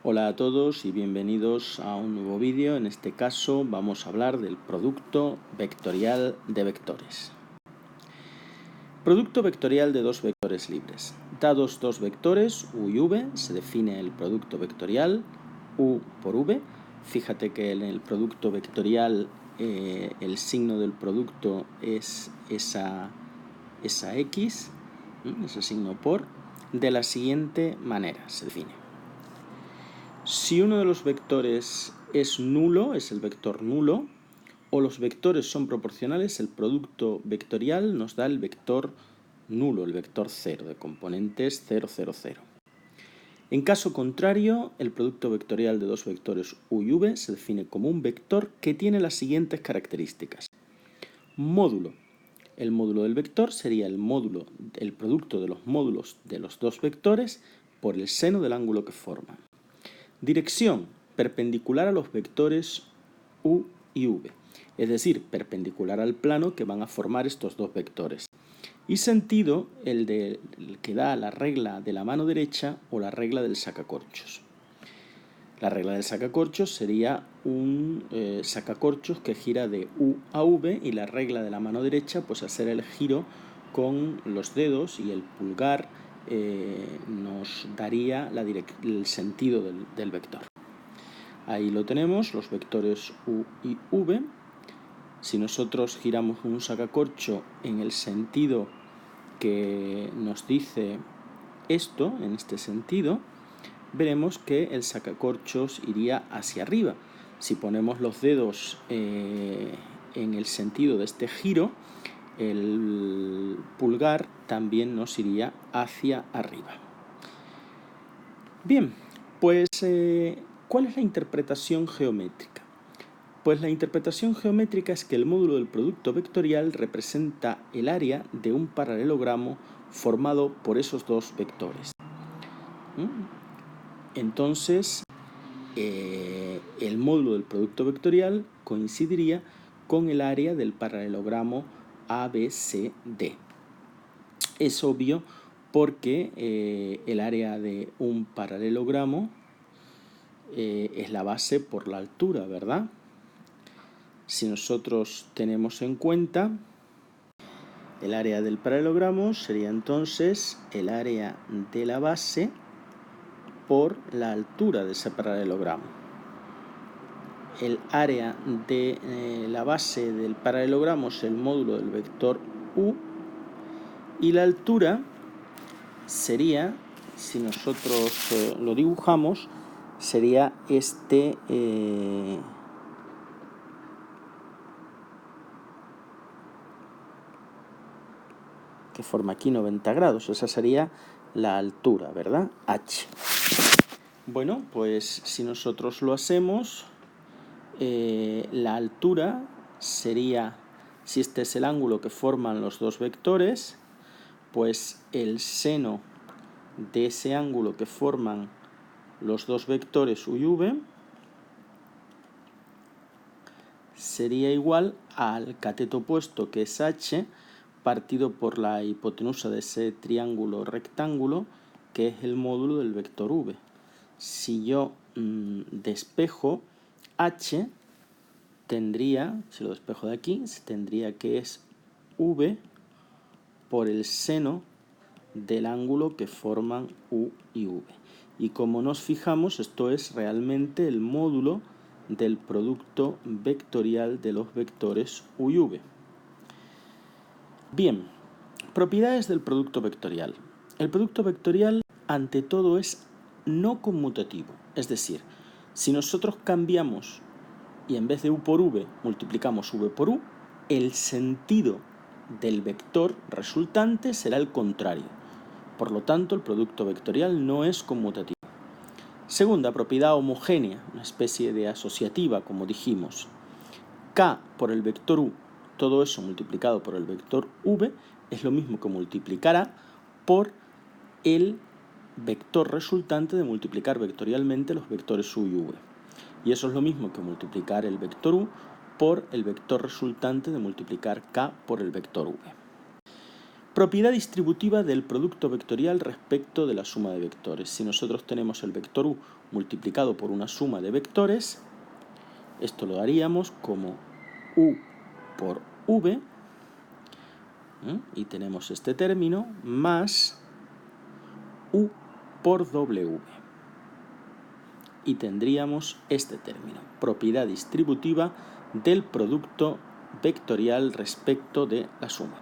Hola a todos y bienvenidos a un nuevo vídeo. En este caso vamos a hablar del producto vectorial de vectores. Producto vectorial de dos vectores libres. Dados dos vectores, u y v, se define el producto vectorial u por v. Fíjate que en el producto vectorial el signo del producto es esa x, ese signo por, de la siguiente manera se define. Si uno de los vectores es nulo, es el vector nulo, o los vectores son proporcionales, el producto vectorial nos da el vector nulo, el vector 0, de componentes 0, 0, 0. En caso contrario, el producto vectorial de dos vectores u y v se define como un vector que tiene las siguientes características. Módulo. El módulo del vector sería el producto de los módulos de los dos vectores por el seno del ángulo que forman. Dirección, perpendicular a los vectores u y v, es decir, perpendicular al plano que van a formar estos dos vectores. Y sentido, el que da la regla de la mano derecha o la regla del sacacorchos. La regla del sacacorchos sería un sacacorchos que gira de u a v, y la regla de la mano derecha, pues hacer el giro con los dedos, y el pulgar nos daría el sentido del vector. Ahí lo tenemos, los vectores u y v. Si nosotros giramos un sacacorcho en el sentido que nos dice esto, en este sentido, veremos que el sacacorchos iría hacia arriba. Si ponemos los dedos en el sentido de este giro, el pulgar también nos iría hacia arriba. Bien, pues ¿cuál es la interpretación geométrica? Pues la interpretación geométrica es que el módulo del producto vectorial representa el área de un paralelogramo formado por esos dos vectores. Entonces, el módulo del producto vectorial coincidiría con el área del paralelogramo ABCD. Es obvio porque el área de un paralelogramo es la base por la altura, ¿verdad? Si nosotros tenemos en cuenta el área del paralelogramo, sería entonces el área de la base por la altura de ese paralelogramo. El área de la base del paralelogramo es el módulo del vector u, y la altura sería, si nosotros lo dibujamos, sería este que forma aquí 90 grados, esa sería la altura, ¿verdad? H. Bueno, pues si nosotros lo hacemos, la altura sería, si este es el ángulo que forman los dos vectores, pues el seno de ese ángulo que forman los dos vectores u y v sería igual al cateto opuesto, que es h, partido por la hipotenusa de ese triángulo rectángulo, que es el módulo del vector v. Si yo despejo h, tendría, si lo despejo de aquí, tendría que es v por el seno del ángulo que forman u y v. Y como nos fijamos, esto es realmente el módulo del producto vectorial de los vectores u y v. Bien, propiedades del producto vectorial. El producto vectorial, ante todo, es no conmutativo. Es decir, si nosotros cambiamos y en vez de u por v multiplicamos v por u, el sentido del vector resultante será el contrario. Por lo tanto, el producto vectorial no es conmutativo. Segunda, propiedad homogénea, una especie de asociativa, como dijimos. K por el vector u, todo eso multiplicado por el vector v, es lo mismo que multiplicar a por el vector resultante de multiplicar vectorialmente los vectores u y v. Y eso es lo mismo que multiplicar el vector u por el vector resultante de multiplicar k por el vector v. Propiedad distributiva del producto vectorial respecto de la suma de vectores. Si nosotros tenemos el vector u multiplicado por una suma de vectores, esto lo haríamos como u por v, y tenemos este término, más u por w. Y tendríamos este término, propiedad distributiva del producto vectorial respecto de la suma.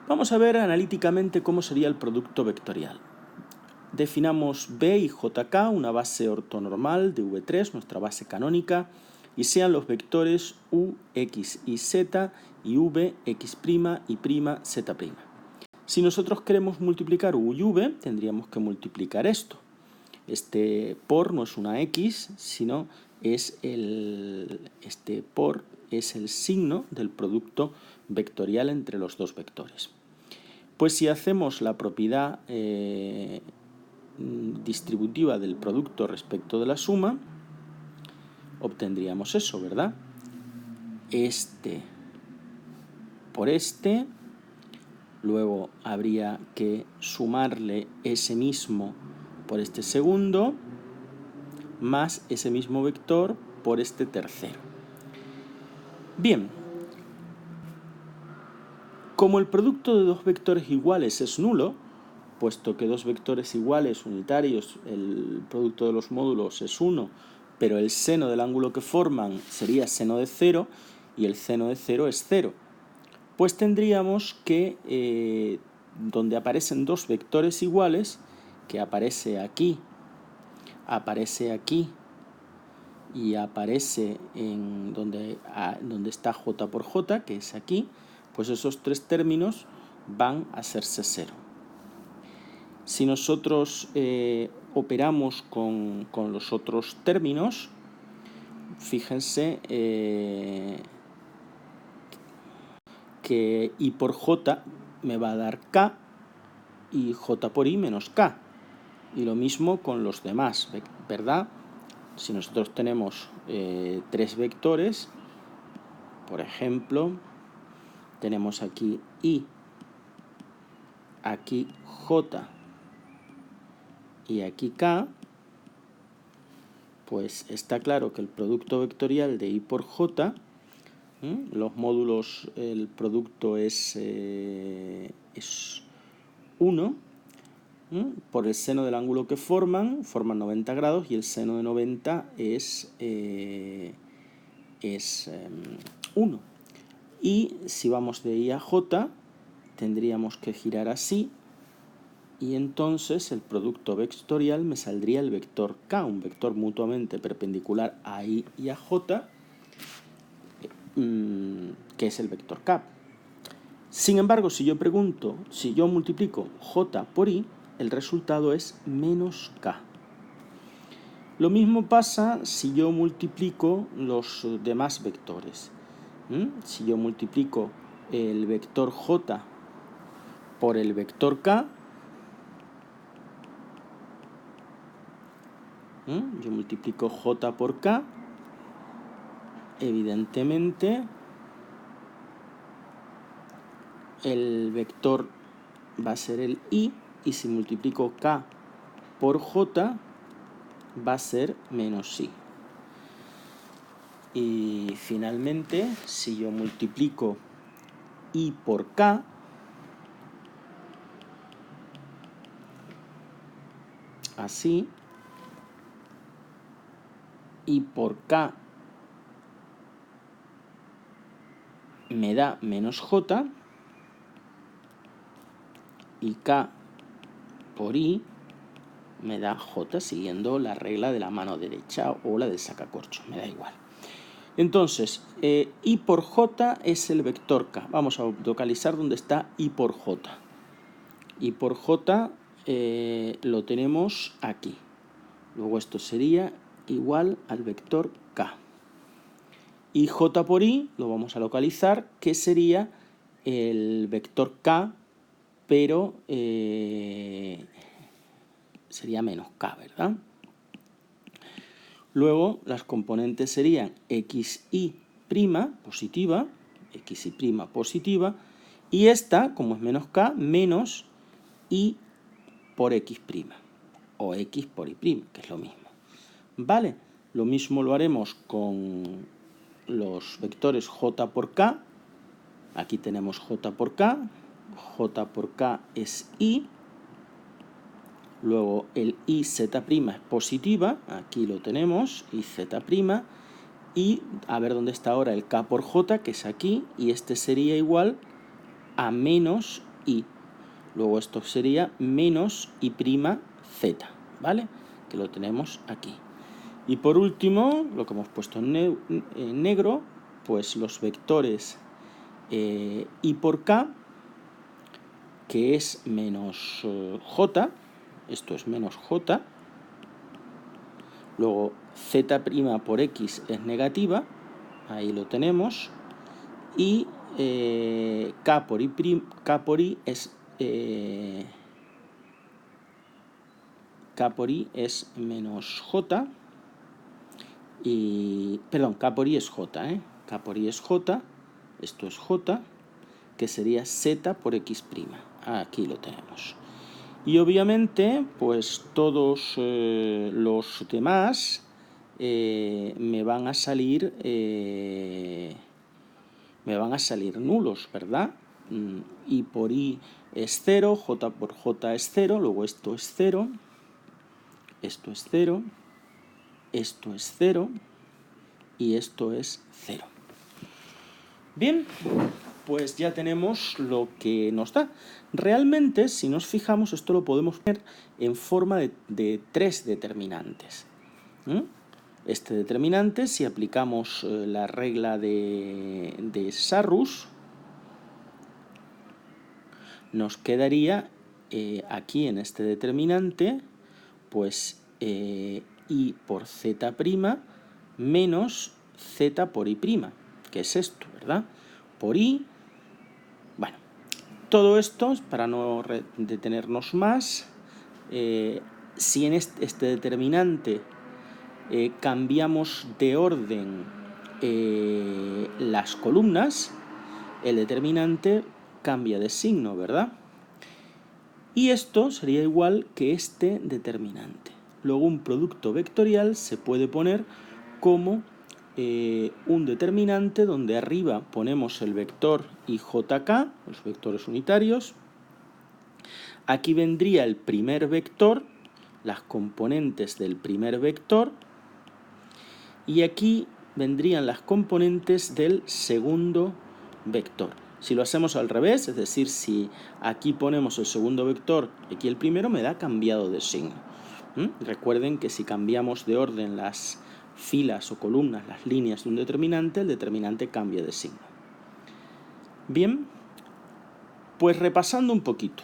Vamos a ver analíticamente cómo sería el producto vectorial. Definamos B y JK, una base ortonormal de V3, nuestra base canónica, y sean los vectores U, X y Z y V, X' y prima, Z'. Si nosotros queremos multiplicar U y V, tendríamos que multiplicar esto. Este por no es una X, sino es este por es el signo del producto vectorial entre los dos vectores. Pues si hacemos la propiedad distributiva del producto respecto de la suma, obtendríamos eso, ¿verdad? Este por este, luego habría que sumarle ese mismo por este segundo, más ese mismo vector por este tercero. Bien, como el producto de dos vectores iguales es nulo, puesto que dos vectores iguales unitarios, el producto de los módulos es 1, pero el seno del ángulo que forman sería seno de 0 y el seno de 0 es 0, pues tendríamos que, donde aparecen dos vectores iguales, que aparece aquí y aparece en donde está J por J, que es aquí, pues esos tres términos van a hacerse 0. Si nosotros operamos con los otros términos, fíjense que I por J me va a dar K y J por I menos K. Y lo mismo con los demás, ¿verdad? Si nosotros tenemos tres vectores, por ejemplo, tenemos aquí I, aquí J y aquí K, pues está claro que el producto vectorial de I por J, los módulos, el producto es 1, por el seno del ángulo que forman 90 grados y el seno de 90 es 1. Y si vamos de I a J, tendríamos que girar así, y entonces el producto vectorial me saldría el vector K, un vector mutuamente perpendicular a I y a J, que es el vector K. Sin embargo, si yo multiplico J por I, el resultado es menos K. Lo mismo pasa si yo multiplico los demás vectores. Si yo multiplico el vector J por el vector K, yo multiplico J por K, evidentemente el vector va a ser el I, y si multiplico K por J va a ser menos I. Y finalmente, si yo multiplico I por K, así, I por K me da menos J, y K por I me da J, siguiendo la regla de la mano derecha o la del sacacorchos, me da igual. Entonces, I por J es el vector K. Vamos a localizar dónde está I por J. I por J lo tenemos aquí. Luego esto sería igual al vector K. Y J por I lo vamos a localizar, que sería el vector K, pero sería menos K, ¿verdad? Luego las componentes serían xy' positiva, xy' positiva, Y esta, como es menos k, menos y por x', o x por y', que es lo mismo. ¿Vale? Lo mismo lo haremos con los vectores j por k. Aquí tenemos j por k es i. Luego el iz' es positiva, aquí lo tenemos, iz'. Y a ver dónde está ahora el k por j, que es aquí, y este sería igual a menos i. Luego esto sería menos i', z, ¿vale? Que lo tenemos aquí. Y por último, lo que hemos puesto en negro, pues los vectores i por k, que es menos j, esto es menos j, luego z' por x es negativa, ahí lo tenemos, y k por i es menos j, y perdón, k por i es j, k por i es j, esto es j, que sería z por x', aquí lo tenemos. Y obviamente, pues todos los demás me van a salir nulos, ¿verdad? I por i es 0, j por j es 0, luego esto es 0, esto es 0, esto es 0 y esto es 0. Bien, pues ya tenemos lo que nos da. Realmente, si nos fijamos, esto lo podemos poner en forma de 3 determinantes. Este determinante, si aplicamos la regla de Sarrus, nos quedaría aquí en este determinante, pues i por z' menos z por i', que es esto, ¿verdad? Por i, bueno, todo esto, para no detenernos más, si en este determinante cambiamos de orden las columnas, el determinante cambia de signo, ¿verdad? Y esto sería igual que este determinante. Luego un producto vectorial se puede poner como un determinante donde arriba ponemos el vector ijk, los vectores unitarios. Aquí vendría el primer vector, las componentes del primer vector, y aquí vendrían las componentes del segundo vector. Si lo hacemos al revés, es decir, si aquí ponemos el segundo vector y aquí el primero, me da cambiado de signo. Recuerden que si cambiamos de orden las filas o columnas, las líneas de un determinante, el determinante cambia de signo. Bien, pues repasando un poquito.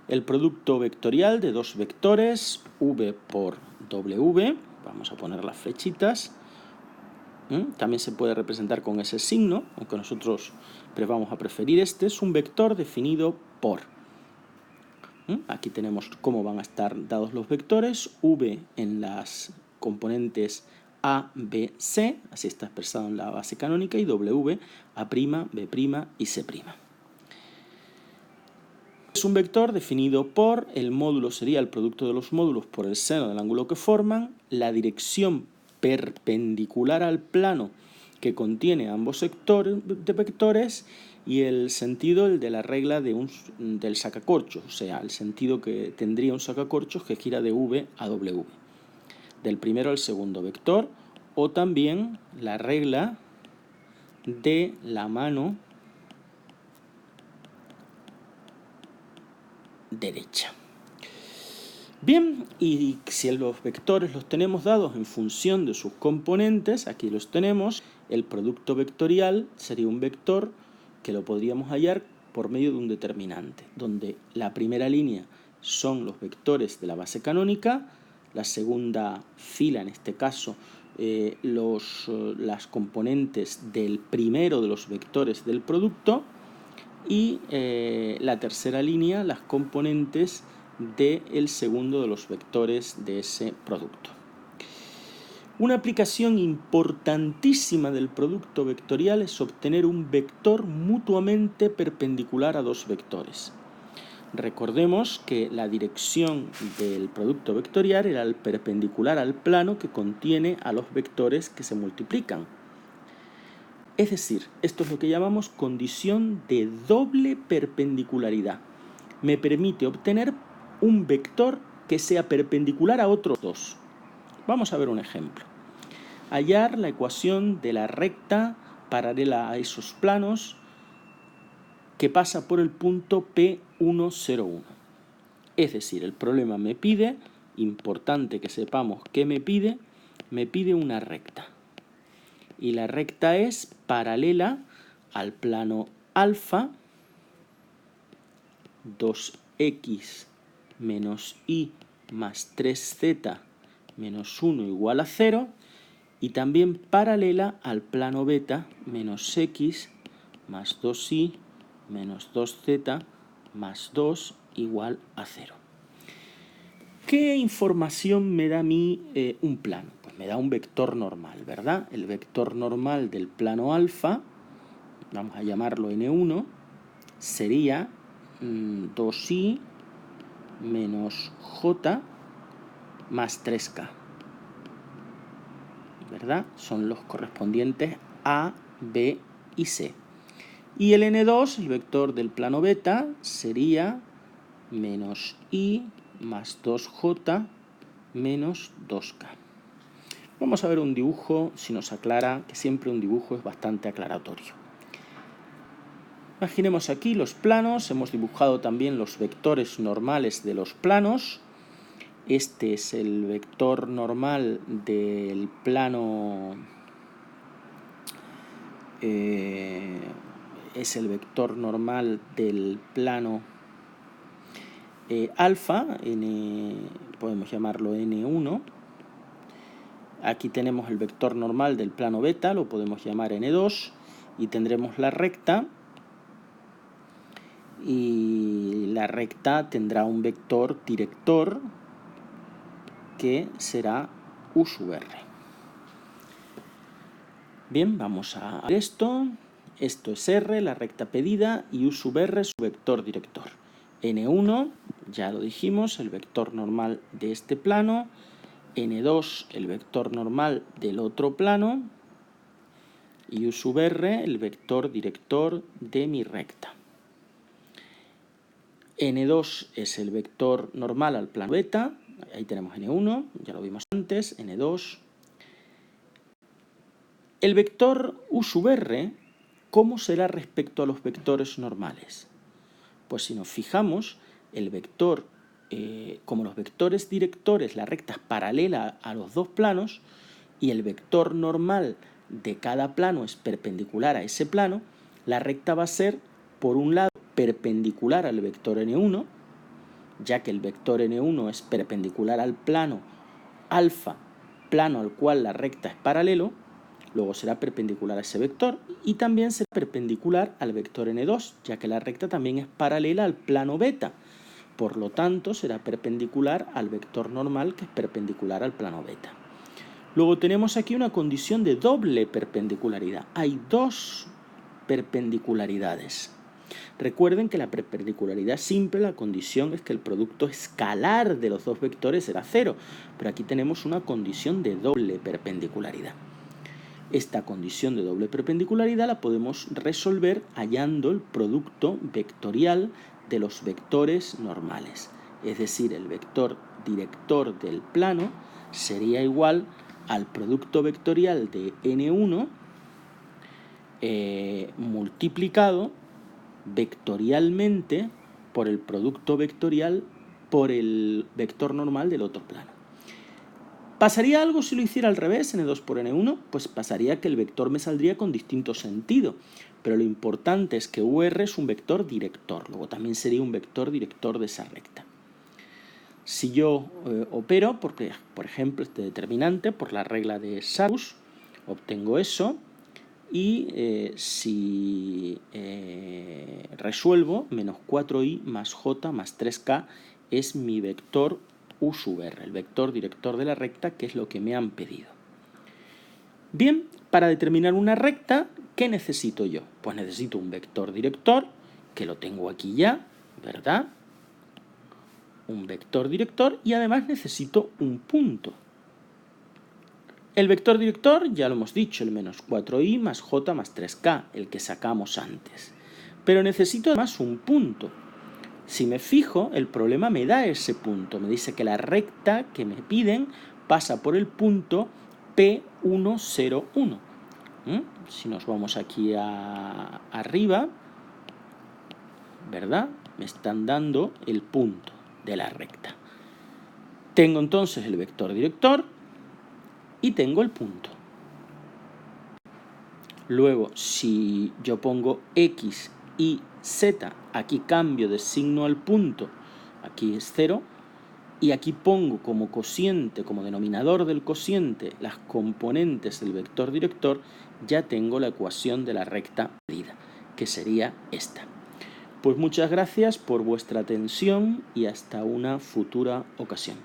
El producto vectorial de dos vectores, v por w, vamos a poner las flechitas, también se puede representar con ese signo, aunque nosotros vamos a preferir este, es un vector definido por. Aquí tenemos cómo van a estar dados los vectores, v en las componentes a, b, c, así está expresado en la base canónica, y w, a', b' y c'. Es un vector definido por, el módulo sería el producto de los módulos por el seno del ángulo que forman, la dirección perpendicular al plano que contiene ambos sectores de vectores y el sentido, el de la regla del sacacorchos, o sea, el sentido que tendría un sacacorchos que gira de v a w, del primero al segundo vector, o también la regla de la mano derecha. Bien, y si los vectores los tenemos dados en función de sus componentes, aquí los tenemos, el producto vectorial sería un vector que lo podríamos hallar por medio de un determinante, donde la primera línea son los vectores de la base canónica, la segunda fila, en este caso, las componentes del primero de los vectores del producto, y la tercera línea, las componentes del segundo de los vectores de ese producto. Una aplicación importantísima del producto vectorial es obtener un vector mutuamente perpendicular a dos vectores. Recordemos que la dirección del producto vectorial era el perpendicular al plano que contiene a los vectores que se multiplican. Es decir, esto es lo que llamamos condición de doble perpendicularidad. Me permite obtener un vector que sea perpendicular a otros dos. Vamos a ver un ejemplo. Hallar la ecuación de la recta paralela a esos planos que pasa por el punto P1,01. Es decir, el problema me pide, importante que sepamos qué me pide una recta. Y la recta es paralela al plano alfa, 2x menos y más 3z menos 1 igual a 0, y también paralela al plano beta, menos x más 2y menos 2z más 2 igual a 0. ¿Qué información me da a mí un plano? Pues me da un vector normal, ¿verdad? El vector normal del plano alfa, vamos a llamarlo n1, sería 2i menos j más 3k, ¿verdad? Son los correspondientes a, b y c. Y el n2, el vector del plano beta, sería menos i más 2j menos 2k. Vamos a ver un dibujo, si nos aclara, que siempre un dibujo es bastante aclaratorio. Imaginemos aquí los planos, hemos dibujado también los vectores normales de los planos. Este es el vector normal del plano, alfa, podemos llamarlo n1. Aquí tenemos el vector normal del plano beta, lo podemos llamar n2, y tendremos la recta, y la recta tendrá un vector director que será u sub r. Bien, vamos a ver esto. Esto es r, la recta pedida, y u sub r es su vector director. n1, ya lo dijimos, el vector normal de este plano. n2, el vector normal del otro plano. Y u sub r, el vector director de mi recta. n2 es el vector normal al plano beta. Ahí tenemos n1, ya lo vimos antes, n2. El vector u sub r, ¿cómo será respecto a los vectores normales? Pues si nos fijamos, el vector, como los vectores directores, la recta es paralela a los dos planos, y el vector normal de cada plano es perpendicular a ese plano, la recta va a ser, por un lado, perpendicular al vector n1, ya que el vector n1 es perpendicular al plano alfa, plano al cual la recta es paralelo, luego será perpendicular a ese vector, y también será perpendicular al vector n2, ya que la recta también es paralela al plano beta. Por lo tanto, será perpendicular al vector normal, que es perpendicular al plano beta. Luego tenemos aquí una condición de doble perpendicularidad. Hay dos perpendicularidades. Recuerden que la perpendicularidad simple, la condición es que el producto escalar de los dos vectores será 0, pero aquí tenemos una condición de doble perpendicularidad. Esta condición de doble perpendicularidad la podemos resolver hallando el producto vectorial de los vectores normales. Es decir, el vector director del plano sería igual al producto vectorial de n1 multiplicado vectorialmente por el producto vectorial por el vector normal del otro plano. ¿Pasaría algo si lo hiciera al revés, n2 por n1? Pues pasaría que el vector me saldría con distinto sentido, pero lo importante es que UR es un vector director, luego también sería un vector director de esa recta. Si yo opero, porque, por ejemplo, este determinante por la regla de Sarus, obtengo eso, y si resuelvo, menos 4i más j más 3k es mi vector u sub r, el vector director de la recta, que es lo que me han pedido. Bien, para determinar una recta, ¿qué necesito yo? Pues necesito un vector director, que lo tengo aquí ya, ¿verdad? Un vector director y además necesito un punto. El vector director, ya lo hemos dicho, el menos 4i más j más 3k, el que sacamos antes. Pero necesito además un punto. Si me fijo, el problema me da ese punto. Me dice que la recta que me piden pasa por el punto P101. Si nos vamos aquí arriba, ¿verdad? Me están dando el punto de la recta. Tengo entonces el vector director y tengo el punto. Luego, si yo pongo x y z, aquí cambio de signo al punto, aquí es 0, y aquí pongo como cociente, como denominador del cociente, las componentes del vector director, ya tengo la ecuación de la recta medida, que sería esta. Pues muchas gracias por vuestra atención y hasta una futura ocasión.